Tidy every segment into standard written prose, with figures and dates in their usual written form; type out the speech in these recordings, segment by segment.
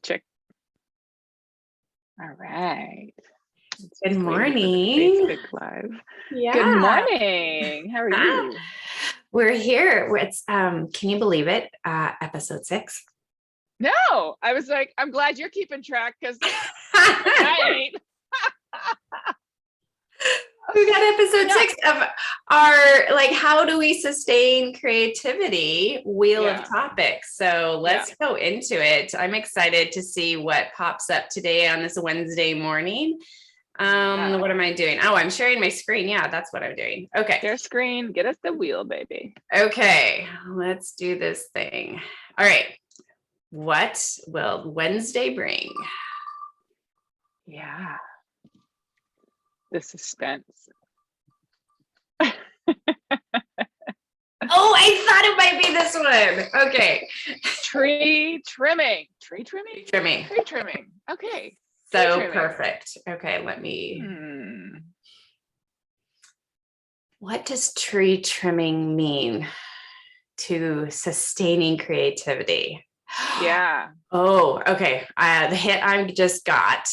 Check. All right. Good morning. Facebook Live. Yeah. Good morning. How are you? We're here. It's can you believe it? Episode 6. No, I was like, I'm glad you're keeping track because I ain't. We got episode 6 of our how do we sustain creativity wheel of topics. So let's go into it. I'm excited to see what pops up today on this Wednesday morning. What am I doing? Oh, I'm sharing my screen. Yeah, that's what I'm doing. Okay. Share screen. Get us the wheel, baby. Okay, let's do this thing. All right. What will Wednesday bring? Yeah. The suspense. Oh, I thought it might be this one. Okay. Tree trimming. Tree trimming? Tree trimming. Tree trimming. Okay. So perfect. Okay, let me. What does tree trimming mean to sustaining creativity? Yeah. Oh, okay. The hit I just got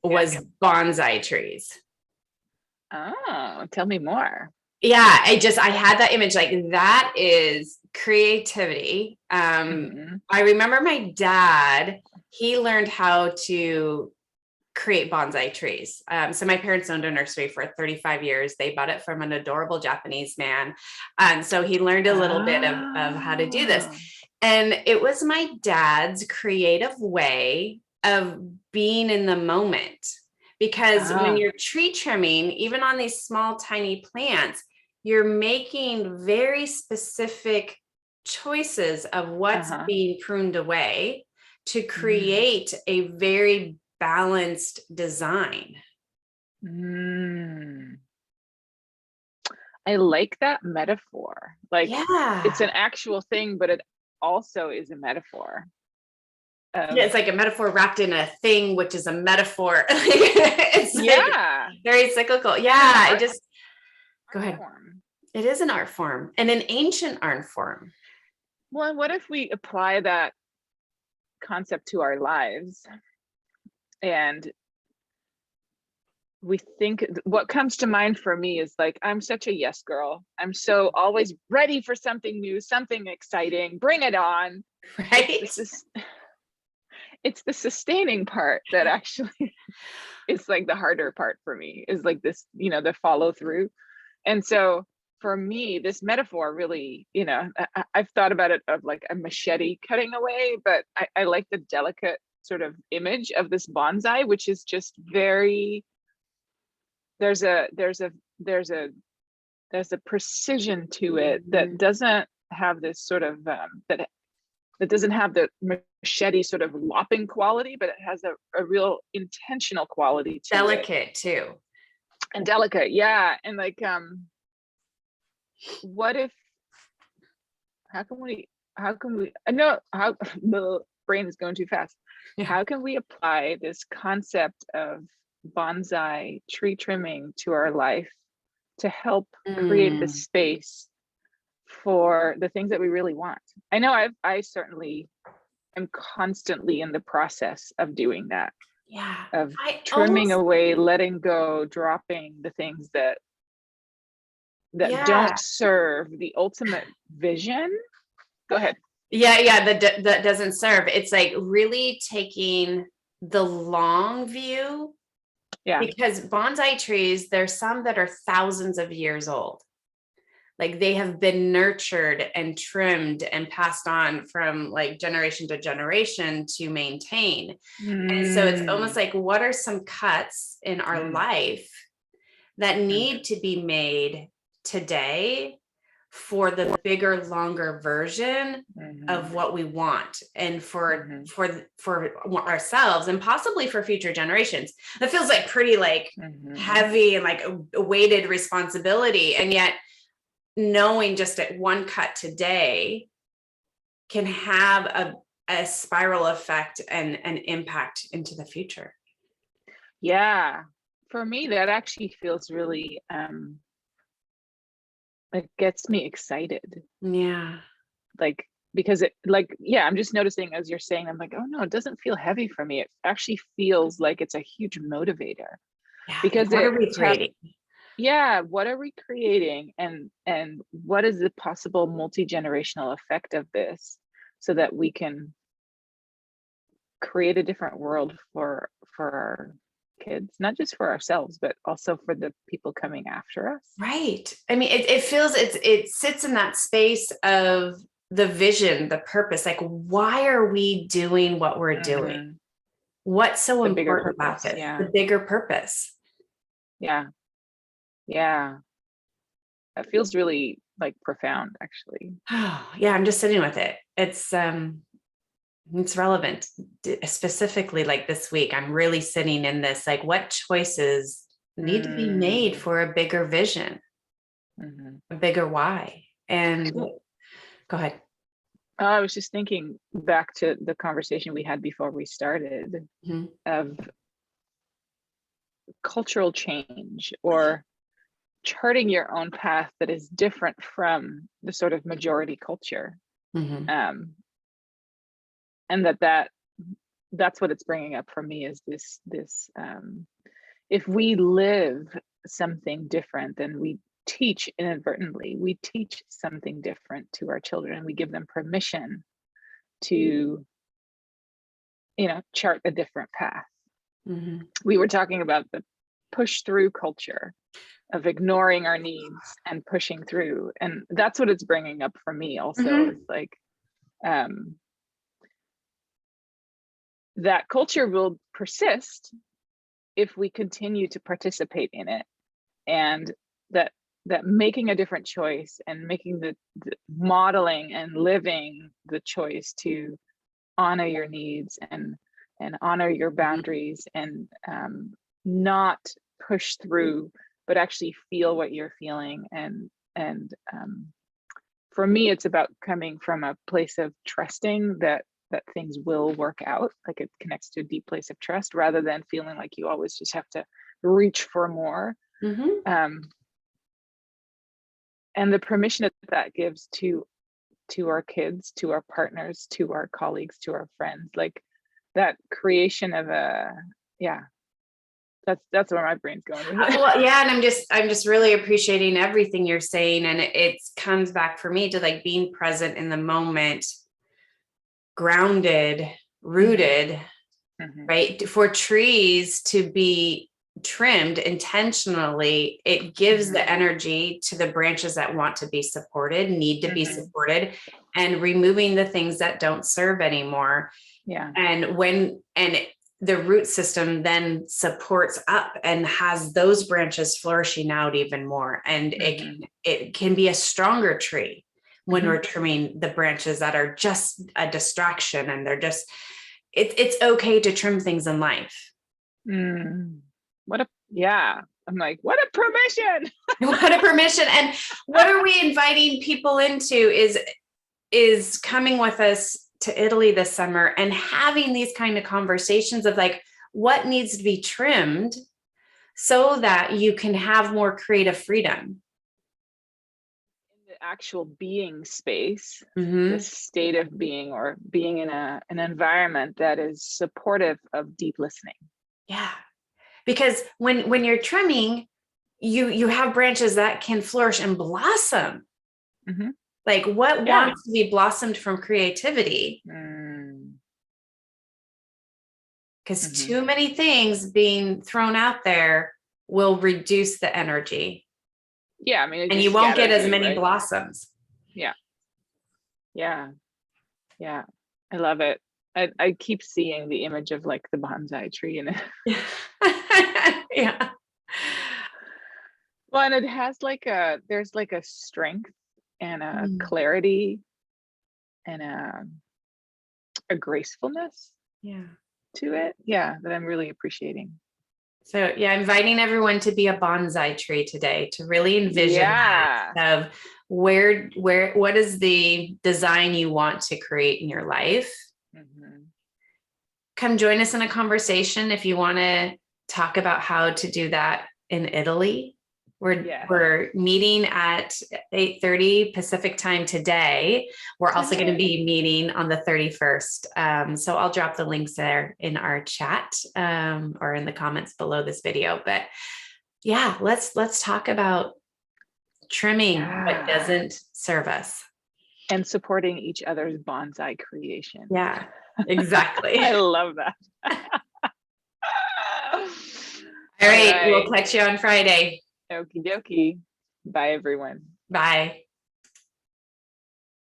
was bonsai trees. Oh, tell me more. Yeah, I had that image, like that is creativity. I remember my dad, he learned how to create bonsai trees. So my parents owned a nursery for 35 years. They bought it from an adorable Japanese man. And so he learned a little bit of how to do this. And it was my dad's creative way of being in the moment. Because when you're tree trimming, even on these small, tiny plants, you're making very specific choices of what's being pruned away to create a very balanced design. I like that metaphor. It's an actual thing, but it also is a metaphor. It's like a metaphor wrapped in a thing, which is a metaphor. It's very cyclical. Yeah, go ahead. Form. It is an art form and an ancient art form. Well, what if we apply that concept to our lives? And we think, what comes to mind for me is I'm such a yes girl. I'm so always ready for something new, something exciting. Bring it on. Right. It's the sustaining part that actually is the harder part for me, is this, the follow through. And so for me, this metaphor really, I've thought about it of a machete cutting away, but I like the delicate sort of image of this bonsai, which is just very, there's a precision to it that doesn't have this sort of that doesn't have the machete sort of lopping quality, but it has a real intentional quality to delicate too. And delicate, yeah. And what if, how can we I know how the brain is going too fast. How can we apply this concept of bonsai tree trimming to our life to help create the space for the things that we really want? I know I certainly am constantly in the process of doing that. Yeah. Of trimming away, letting go, dropping the things that don't serve the ultimate vision. Go ahead. Yeah, that doesn't serve. It's really taking the long view. Yeah. Because bonsai trees, there's some that are thousands of years old. They have been nurtured and trimmed and passed on from generation to generation to maintain. And so it's almost what are some cuts in our life that need to be made today for the bigger, longer version of what we want, and for ourselves and possibly for future generations. That feels pretty heavy and a weighted responsibility. And yet knowing just at one cut today can have a spiral effect and an impact into the future. Yeah. For me, that actually feels really, it gets me excited. Yeah. because it, like, yeah, I'm just noticing as you're saying, I'm like, oh no, it doesn't feel heavy for me. It actually feels like it's a huge motivator. Yeah. Because What are we creating? Yeah, what are we creating, and what is the possible multi-generational effect of this, so that we can create a different world for our kids, not just for ourselves, but also for the people coming after us. Right. I mean, it feels, it sits in that space of the vision, the purpose. Like, why are we doing what we're doing? What's so The bigger important about purpose, this? yeah. The bigger purpose. Yeah. Yeah. That feels really like profound, actually. Oh, yeah, I'm just sitting with it. It's relevant. Specifically, like this week, I'm really sitting in this, like, what choices need to be made for a bigger vision, a bigger why. And go ahead. I was just thinking back to the conversation we had before we started of cultural change, or charting your own path that is different from the sort of majority culture. And that's what it's bringing up for me, is this if we live something different, then we teach inadvertently, we teach something different to our children, and we give them permission to, chart a different path. We were talking about the push through culture of ignoring our needs and pushing through, and that's what it's bringing up for me also. Is like that culture will persist if we continue to participate in it, and that making a different choice, and making the modeling and living the choice to honor your needs and honor your boundaries, and not push through, but actually feel what you're feeling. And for me, it's about coming from a place of trusting that things will work out. Like, it connects to a deep place of trust, rather than feeling like you always just have to reach for more. And the permission that gives to our kids, to our partners, to our colleagues, to our friends, like that creation of that's where my brain's going with it. Well, yeah, and I'm just really appreciating everything you're saying, and it comes back for me to like being present in the moment, grounded, rooted, right? For trees to be trimmed intentionally, it gives the energy to the branches that want to be supported, need to be supported, and removing the things that don't serve anymore. Yeah. And the root system then supports up and has those branches flourishing out even more. And it can be a stronger tree when we're trimming the branches that are just a distraction, and they're just, it's okay to trim things in life. I'm like, what a permission. What a permission. And what are we inviting people into is coming with us to Italy this summer and having these kind of conversations of like, what needs to be trimmed so that you can have more creative freedom in the actual being space, the state of being, or being in an environment that is supportive of deep listening. Yeah. Because when you're trimming, you have branches that can flourish and blossom. Like, what wants to be blossomed from creativity? Because too many things being thrown out there will reduce the energy. Yeah, I mean, and you won't get as many blossoms. Yeah. I love it. I keep seeing the image of like the bonsai tree in it. Yeah. Well, and it has there's like a strength and a clarity and a gracefulness to it. Yeah, that I'm really appreciating. So yeah, inviting everyone to be a bonsai tree today, to really envision that of what is the design you want to create in your life. Come join us in a conversation if you want to talk about how to do that in Italy. We're meeting at 8:30 Pacific time today. We're also going to be meeting on the 31st. So I'll drop the links there in our chat or in the comments below this video. But yeah, let's talk about trimming what doesn't serve us. And supporting each other's bonsai creation. Yeah, exactly. I love that. All right, we'll catch you on Friday. Okie dokie. Bye, everyone. Bye.